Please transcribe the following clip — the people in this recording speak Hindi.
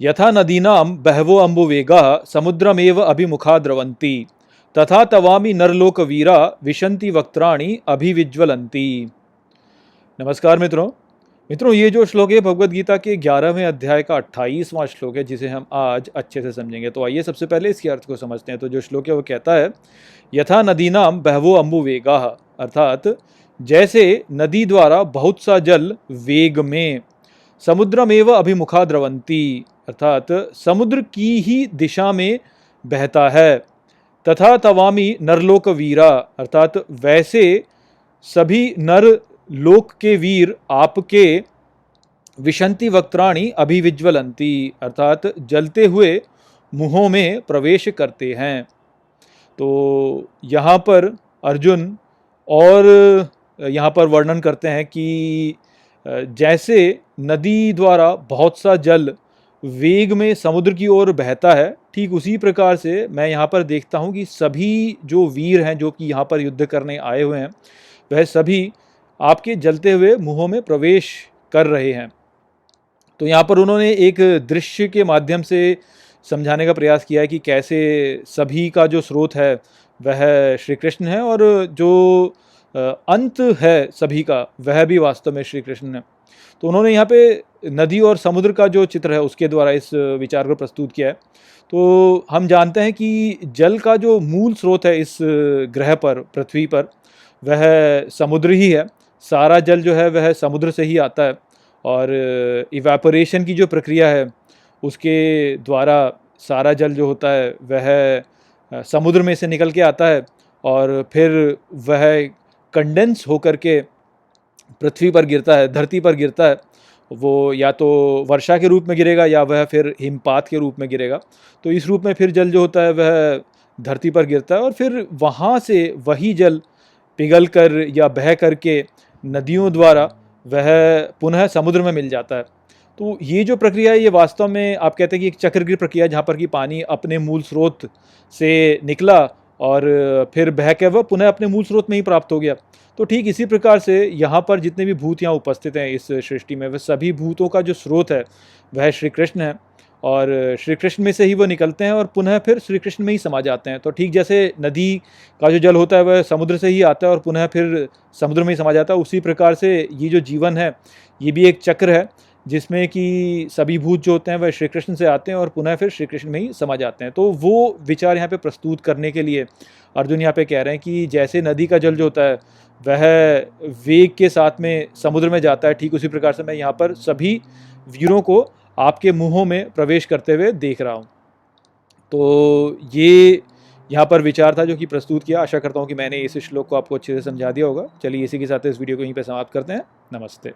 यथा नदीनां बहवो अम्बुवेगाः समुद्रमेव अभिमुखा द्रवन्ति तथा तवामि नरलोकवीरा विशन्ति वक्त्राणि अभिविज्वलन्ति। नमस्कार मित्रों, ये जो श्लोक है भगवद गीता के 11वें अध्याय का 28वां श्लोक है, जिसे हम आज अच्छे से समझेंगे। तो आइए सबसे पहले इसके अर्थ को समझते हैं। तो जो श्लोक है वो कहता है, यथा नदीनाम बहवो अम्बुवेगाः, अर्थात जैसे नदी द्वारा बहुत सा जल वेग में, समुद्रमेव अभिमुखा द्रवन्ति, अर्थात समुद्र की ही दिशा में बहता है, तथा तवामी नरलोक वीरा, अर्थात वैसे सभी नर लोक के वीर आपके विशंति वक्त्राणि अभिविज्वलंती, अर्थात जलते हुए मुहों में प्रवेश करते हैं। तो यहाँ पर अर्जुन और यहाँ पर वर्णन करते हैं कि जैसे नदी द्वारा बहुत सा जल वेग में समुद्र की ओर बहता है, ठीक उसी प्रकार से मैं यहाँ पर देखता हूँ कि सभी जो वीर हैं जो कि यहाँ पर युद्ध करने आए हुए हैं, वह सभी आपके जलते हुए मुहों में प्रवेश कर रहे हैं। तो यहाँ पर उन्होंने एक दृश्य के माध्यम से समझाने का प्रयास किया है कि कैसे सभी का जो स्रोत है वह श्री कृष्ण है और जो अंत है सभी का वह भी वास्तव में श्री कृष्ण है। तो उन्होंने यहाँ पे नदी और समुद्र का जो चित्र है उसके द्वारा इस विचार को प्रस्तुत किया है। तो हम जानते हैं कि जल का जो मूल स्रोत है इस ग्रह पर, पृथ्वी पर, वह समुद्र ही है। सारा जल जो है वह समुद्र से ही आता है और इवेपोरेशन की जो प्रक्रिया है उसके द्वारा सारा जल जो होता है वह समुद्र में से निकल के आता है और फिर वह कंडेंस होकर के पृथ्वी पर गिरता है, धरती पर गिरता है। वो या तो वर्षा के रूप में गिरेगा या वह फिर हिमपात के रूप में गिरेगा। तो इस रूप में फिर जल जो होता है वह धरती पर गिरता है और फिर वहाँ से वही जल पिघल कर या बह करके नदियों द्वारा वह पुनः समुद्र में मिल जाता है। तो ये जो प्रक्रिया है ये वास्तव में आप कहते हैं कि एक चक्र की प्रक्रिया, जहाँ पर कि पानी अपने मूल स्रोत से निकला और फिर बह के वह पुनः अपने मूल स्रोत में ही प्राप्त हो गया। तो ठीक इसी प्रकार से यहाँ पर जितने भी भूत यहाँ उपस्थित हैं इस सृष्टि में, वह सभी भूतों का जो स्रोत है वह श्री कृष्ण है और श्री कृष्ण में से ही वो निकलते हैं और पुनः फिर श्री कृष्ण में ही समा जाते हैं। तो ठीक जैसे नदी का जो जल होता है वह समुद्र से ही आता है और पुनः फिर समुद्र में ही समा जाता है, उसी प्रकार से ये जो जीवन है ये भी एक चक्र है जिसमें कि सभी भूत जो होते हैं वह श्री कृष्ण से आते हैं और पुनः फिर श्री कृष्ण में ही समा जाते हैं। तो वो विचार यहाँ पे प्रस्तुत करने के लिए अर्जुन यहाँ पे कह रहे हैं कि जैसे नदी का जल जो होता है वह वेग के साथ में समुद्र में जाता है, ठीक उसी प्रकार से मैं यहाँ पर सभी वीरों को आपके मुंहों में प्रवेश करते हुए देख रहा हूँ। तो ये यहाँ पर विचार था जो कि प्रस्तुत किया। आशा करता हूँ कि मैंने इस श्लोक को आपको अच्छे से समझा दिया होगा। चलिए इसी के साथ इस वीडियो को यहीं पे समाप्त करते हैं। नमस्ते।